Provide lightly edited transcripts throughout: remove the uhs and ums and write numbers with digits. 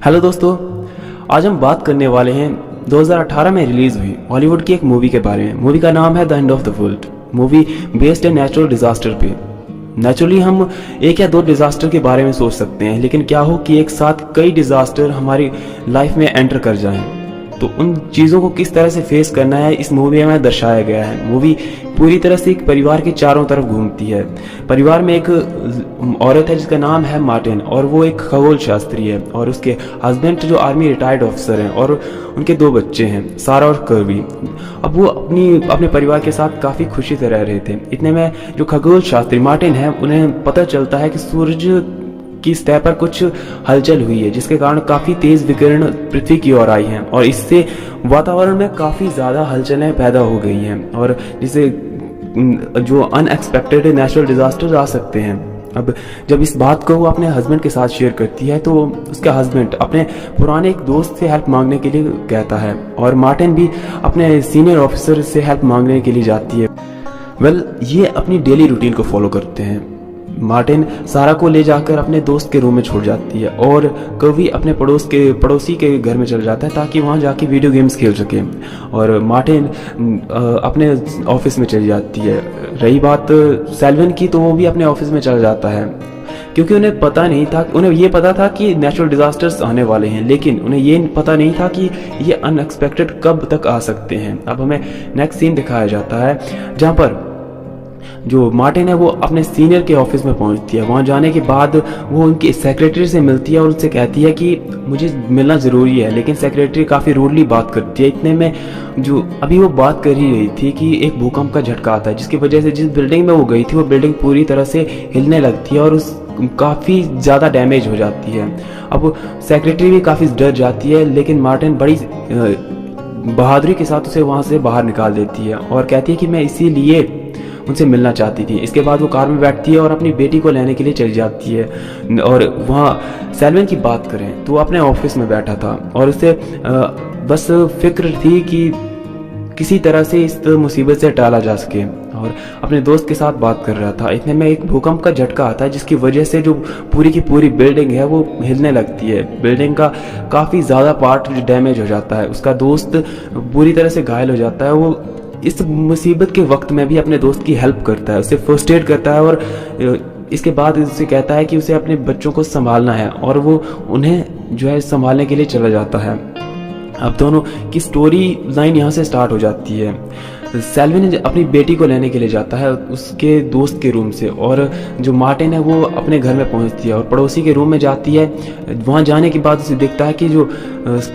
Hello दोस्तों, आज हम बात करने वाले हैं 2018 में रिलीज हुई हॉलीवुड की एक मूवी के बारे में। मूवी का नाम है the end of the world. Movie based है नेचुरल डिजास्टर पे। नेचुरली हम एक या दो डिजास्टर के बारे में सोच सकते हैं, लेकिन क्या हो कि एक साथ कई डिजास्टर हमारी लाइफ में एंटर कर जाएं, तो उन चीज़ों को किस तरह से फेस करना है इस मूवी में दर्शाया गया है। मूवी पूरी तरह से एक परिवार के चारों तरफ घूमती है। परिवार में एक औरत है जिसका नाम है मार्टिन, और वो एक खगोल शास्त्री है, और उसके हस्बैंड जो आर्मी रिटायर्ड ऑफिसर हैं, और उनके दो बच्चे हैं, सारा और कर्वी। अब वो अपने परिवार के साथ काफ़ी खुशी से रह रहे थे। इतने में जो खगोल शास्त्री मार्टिन है, उन्हें पता चलता है कि सूरज की सतह पर कुछ हलचल हुई है, जिसके कारण काफ़ी तेज़ विकिरण पृथ्वी की ओर आई हैं, और इससे वातावरण में काफ़ी ज़्यादा हलचलें पैदा हो गई हैं, और जिससे जो अनएक्सपेक्टेड नेचुरल डिजास्टर आ सकते हैं। अब जब इस बात को वो अपने हस्बैंड के साथ शेयर करती है, तो उसका हस्बैंड अपने पुराने एक दोस्त से हेल्प मांगने के लिए कहता है, और मार्टिन भी अपने सीनियर ऑफिसर से हेल्प मांगने के लिए जाती है। ये अपनी डेली रूटीन को फॉलो करते हैं। मार्टिन सारा को ले जाकर अपने दोस्त के रूम में छोड़ जाती है, और कवी अपने पड़ोसी के घर में चल जाता है ताकि वहाँ जाके वीडियो गेम्स खेल सके, और मार्टिन अपने ऑफिस में चली जाती है। रही बात सेल्विन की, तो वो भी अपने ऑफिस में चल जाता है, क्योंकि उन्हें पता नहीं था। उन्हें ये पता था कि नेचुरल डिजास्टर्स आने वाले हैं, लेकिन उन्हें ये पता नहीं था कि ये अनएक्सपेक्टेड कब तक आ सकते हैं। अब हमें नेक्स्ट सीन दिखाया जाता है, जहाँ पर जो मार्टिन है वो अपने सीनियर के ऑफिस में पहुंचती है। वहां जाने के बाद वो उनकी सेक्रेटरी से मिलती है और उनसे कहती है कि मुझे मिलना ज़रूरी है, लेकिन सेक्रेटरी काफ़ी रूडली बात करती है। इतने में जो अभी वो बात कर ही रही थी कि एक भूकंप का झटका आता है, जिसकी वजह से जिस बिल्डिंग में वो गई थी वो बिल्डिंग पूरी तरह से हिलने लगती है, और काफ़ी ज़्यादा डैमेज हो जाती है। अब सेक्रेटरी भी काफ़ी डर जाती है, लेकिन मार्टिन बड़ी बहादुरी के साथ उसे वहाँ से बाहर निकाल देती है, और कहती है कि मैं इसीलिए उनसे मिलना चाहती थी। इसके बाद वो कार में बैठती है और अपनी बेटी को लेने के लिए चली जाती है। और वहाँ सेल्विन की बात करें तो वो अपने ऑफिस में बैठा था, और उसे बस फिक्र थी कि किसी तरह से इस मुसीबत से टाला जा सके, और अपने दोस्त के साथ बात कर रहा था। इतने में एक भूकंप का झटका आता है, जिसकी वजह से जो पूरी की पूरी बिल्डिंग है वो हिलने लगती है। बिल्डिंग का काफ़ी ज़्यादा पार्ट डैमेज हो जाता है। उसका दोस्त पूरी तरह से घायल हो जाता है। वो इस मुसीबत के वक्त में भी अपने दोस्त की हेल्प करता है, उसे फर्स्ट एड करता है, और इसके बाद उसे कहता है कि उसे अपने बच्चों को संभालना है, और वो उन्हें जो है संभालने के लिए चला जाता है। अब दोनों की स्टोरी लाइन यहाँ से स्टार्ट हो जाती है। सेल्विन अपनी बेटी को लेने के लिए जाता है उसके दोस्त के रूम से, और जो मार्टिन है वो अपने घर में पहुंचती है और पड़ोसी के रूम में जाती है। वहां जाने के बाद उसे दिखता है कि जो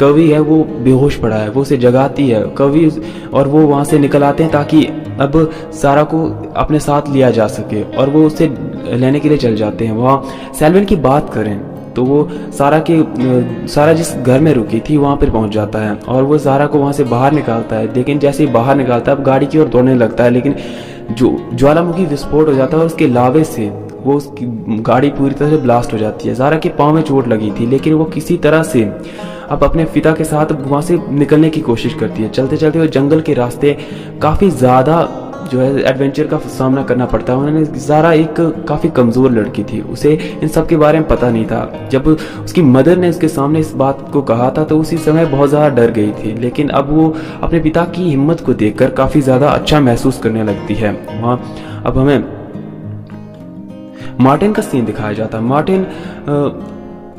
कवि है वो बेहोश पड़ा है। वो उसे जगाती है कवि, और वो वहां से निकल आते हैं ताकि अब सारा को अपने साथ लिया जा सके, और वो उसे लेने के लिए चल जाते हैं। वहाँ सेल्विन की बात करें तो वो सारा जिस घर में रुकी थी वहाँ पर पहुँच जाता है, और वो सारा को वहाँ से बाहर निकालता है। लेकिन जैसे ही बाहर निकालता है, अब गाड़ी की ओर दौड़ने लगता है, लेकिन जो ज्वालामुखी विस्फोट हो जाता है और उसके लावे से वो उसकी गाड़ी पूरी तरह से ब्लास्ट हो जाती है। सारा के पाँव में चोट लगी थी, लेकिन वो किसी तरह से अब अपने पिता के साथ वहाँ से निकलने की कोशिश करती है। चलते चलते वो जंगल के रास्ते काफ़ी ज़्यादा जो है एडवेंचर का सामना करना पड़ता है। उन्होंने ज़ारा एक काफ़ी कमज़ोर लड़की थी, उसे इन सब के बारे में पता नहीं था। जब उसकी मदर ने उसके सामने इस बात को कहा था तो उसी समय बहुत ज़्यादा डर गई थी, लेकिन अब वो अपने पिता की हिम्मत को देखकर काफ़ी ज़्यादा अच्छा महसूस करने लगती है। वहाँ अब हमें मार्टिन का सीन दिखाया जाता है। मार्टिन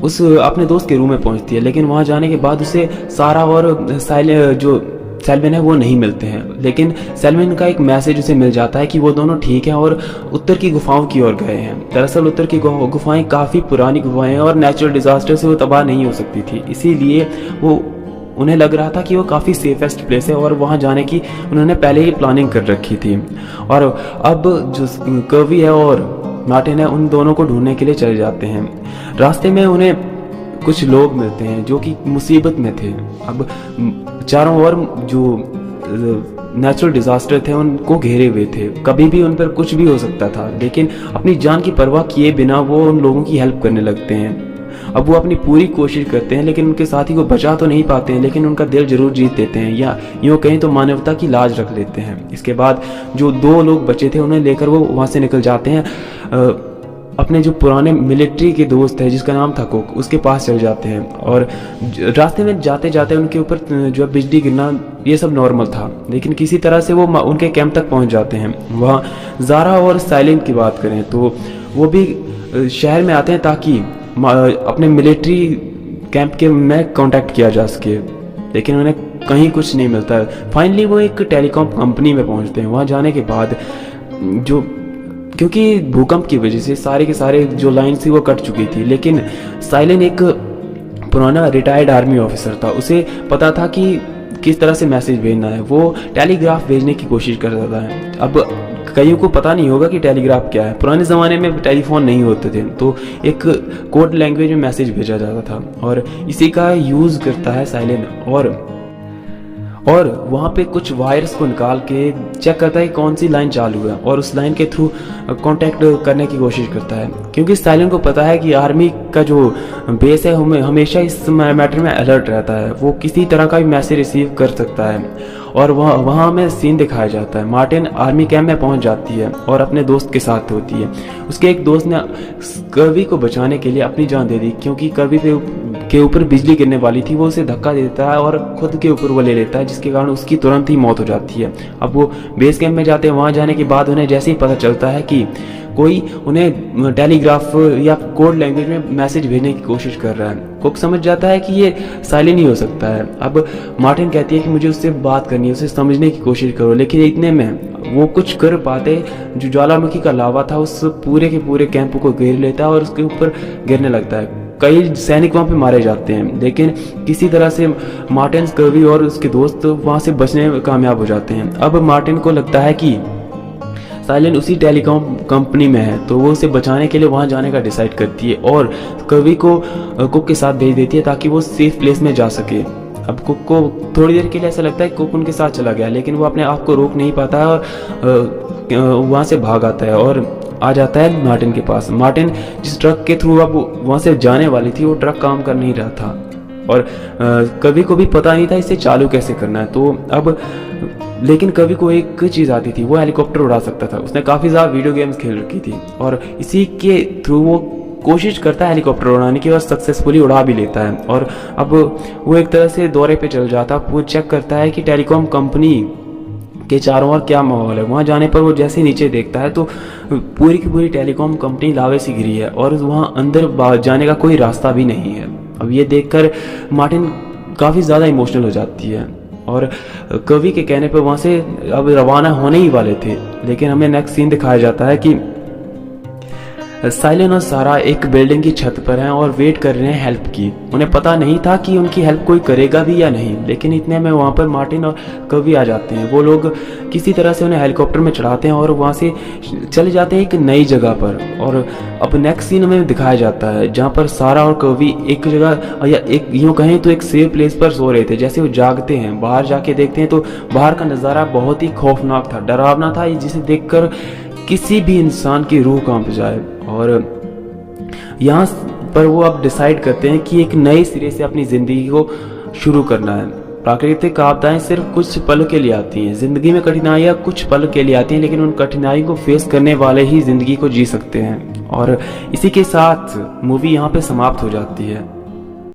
उस अपने दोस्त के रूम में पहुँचती है, लेकिन वहाँ जाने के बाद उसे सारा और सेल्विन है वो नहीं मिलते हैं। लेकिन सेल्विन का एक मैसेज उसे मिल जाता है कि वो दोनों ठीक हैं और उत्तर की गुफाओं की ओर गए हैं। दरअसल उत्तर की गुफाएं काफ़ी पुरानी गुफाएं हैं और नेचुरल डिजास्टर से वो तबाह नहीं हो सकती थी, इसीलिए उन्हें लग रहा था कि वो काफ़ी सेफेस्ट प्लेस है, और वहाँ जाने की उन्होंने पहले ही प्लानिंग कर रखी थी। और अब जो कवि है और मार्टिन है उन दोनों को ढूंढने के लिए चले जाते हैं। रास्ते में उन्हें कुछ लोग मिलते हैं जो कि मुसीबत में थे। अब चारों ओर जो नेचुरल डिजास्टर थे उनको घेरे हुए थे, कभी भी उन पर कुछ भी हो सकता था, लेकिन अपनी जान की परवाह किए बिना वो उन लोगों की हेल्प करने लगते हैं। अब वो अपनी पूरी कोशिश करते हैं, लेकिन उनके साथी को बचा तो नहीं पाते हैं, लेकिन उनका दिल जरूर जीत देते हैं, या यूँ कहें तो मानवता की लाज रख लेते हैं। इसके बाद जो दो लोग बचे थे उन्हें लेकर वो वहाँ से निकल जाते हैं। अपने जो पुराने मिलिट्री के दोस्त है जिसका नाम था कुक, उसके पास चल जाते हैं और रास्ते में जाते जाते उनके ऊपर जो है बिजली गिरना ये सब नॉर्मल था, लेकिन किसी तरह से वो उनके कैंप तक पहुंच जाते हैं। वहाँ ज़ारा और साइलेंट की बात करें तो वो भी शहर में आते हैं ताकि अपने मिलिट्री कैंप के में कांटेक्ट किया जा सके, लेकिन उन्हें कहीं कुछ नहीं मिलता है। फाइनली वो एक टेलीकॉम कंपनी में पहुंचते हैं। वहाँ जाने के बाद जो क्योंकि भूकंप की वजह से सारे के सारे जो लाइन थी वो कट चुकी थी, लेकिन साइलेंट एक पुराना रिटायर्ड आर्मी ऑफिसर था। उसे पता था कि किस तरह से मैसेज भेजना है। वो टेलीग्राफ भेजने की कोशिश कर रहा है। अब कईयों को पता नहीं होगा कि टेलीग्राफ क्या है। पुराने ज़माने में टेलीफोन नहीं होते थे, तो एक कोड लैंग्वेज में मैसेज भेजा जाता था और इसी का यूज़ करता है साइलेंट। और वहाँ पे कुछ वायर्स को निकाल के चेक करता है कि कौन सी लाइन चालू है और उस लाइन के थ्रू कांटेक्ट करने की कोशिश करता है, क्योंकि साइलेंट को पता है कि आर्मी का जो बेस है हमेशा इस मैटर में अलर्ट रहता है। वो किसी तरह का भी मैसेज रिसीव कर सकता है। और वहाँ हमें सीन दिखाया जाता है। मार्टिन आर्मी कैंप में पहुँच जाती है और अपने दोस्त के साथ होती है। उसके एक दोस्त ने कर्वी को बचाने के लिए अपनी जान दे दी, क्योंकि कर्वी के ऊपर बिजली गिरने वाली थी। वो उसे धक्का देता है और खुद के ऊपर वो ले लेता है, जिसके कारण उसकी तुरंत ही मौत हो जाती है। अब वो बेस कैंप में जाते हैं। वहाँ जाने के बाद उन्हें जैसे ही पता चलता है कि कोई उन्हें टेलीग्राफ या कोड लैंग्वेज में मैसेज भेजने की कोशिश कर रहा है, कुक समझ जाता है कि ये साइलेंट ही हो सकता है। अब मार्टिन कहती है कि मुझे उससे बात करनी है, उसे समझने की कोशिश करो, लेकिन इतने में वो कुछ कर पाते। जो ज्वालामुखी का लावा था उस पूरे के पूरे कैंप को घेर लेता है और उसके ऊपर गिरने लगता है। कई सैनिक वहाँ पे मारे जाते हैं, लेकिन किसी तरह से मार्टिन, कर्वी और उसके दोस्त वहाँ से बचने में कामयाब हो जाते हैं। अब मार्टिन को लगता है कि साइलेंट उसी टेलीकॉम कंपनी में है, तो वो उसे बचाने के लिए वहाँ जाने का डिसाइड करती है और कर्वी को कुक के साथ भेज देती है ताकि वो सेफ प्लेस में जा सके। अब कुक को थोड़ी देर के लिए ऐसा लगता है कि कुक उनके साथ चला गया, लेकिन वो अपने आप को रोक नहीं पाता है और वहाँ से भाग आता है और आ जाता है मार्टिन के पास। मार्टिन जिस ट्रक के थ्रू अब वहाँ से जाने वाली थी वो ट्रक काम कर नहीं रहा था और कवि को भी पता नहीं था इसे चालू कैसे करना है। तो अब लेकिन कवि को एक चीज़ आती थी, वो हेलीकॉप्टर उड़ा सकता था। उसने काफ़ी ज़्यादा वीडियो गेम्स खेल रखी थी और इसी के थ्रू वो कोशिश करता है हेलीकॉप्टर उड़ाने की और सक्सेसफुली उड़ा भी लेता है। और अब वो एक तरह से दौरे पे चल जाता, वो चेक करता है कि टेलीकॉम कंपनी के चारों ओर क्या माहौल है। वहाँ जाने पर वो जैसे नीचे देखता है तो पूरी की पूरी टेलीकॉम कंपनी लावे से घिरी है और वहाँ अंदर जाने का कोई रास्ता भी नहीं है। अब ये देखकर मार्टिन काफ़ी ज़्यादा इमोशनल हो जाती है और कवि के कहने पर वहाँ से अब रवाना होने ही वाले थे, लेकिन हमें नेक्स्ट सीन दिखाया जाता है कि साइलेंट और सारा एक बिल्डिंग की छत पर हैं और वेट कर रहे हैं हेल्प की। उन्हें पता नहीं था कि उनकी हेल्प कोई करेगा भी या नहीं, लेकिन इतने में वहाँ पर मार्टिन और कवि आ जाते हैं। वो लोग किसी तरह से उन्हें हेलीकॉप्टर में चढ़ाते हैं और वहाँ से चले जाते हैं एक नई जगह पर। और अब नेक्स्ट सीन हमें दिखाया जाता है जहाँ पर सारा और कवि एक जगह या एक यूँ कहें तो एक सेफ प्लेस पर सो रहे थे। जैसे वो जागते हैं, बाहर जाके देखते हैं तो बाहर का नज़ारा बहुत ही खौफनाक था, डरावना था, जिसे देखकर किसी भी इंसान की रूह कांप जाए। और यहाँ पर वो अब डिसाइड करते हैं कि एक नए सिरे से अपनी ज़िंदगी को शुरू करना है। प्राकृतिक आपदाएं सिर्फ कुछ पल के लिए आती हैं, ज़िंदगी में कठिनाइयाँ कुछ पल के लिए आती हैं, लेकिन उन कठिनाइयों को फेस करने वाले ही ज़िंदगी को जी सकते हैं। और इसी के साथ मूवी यहाँ पे समाप्त हो जाती है।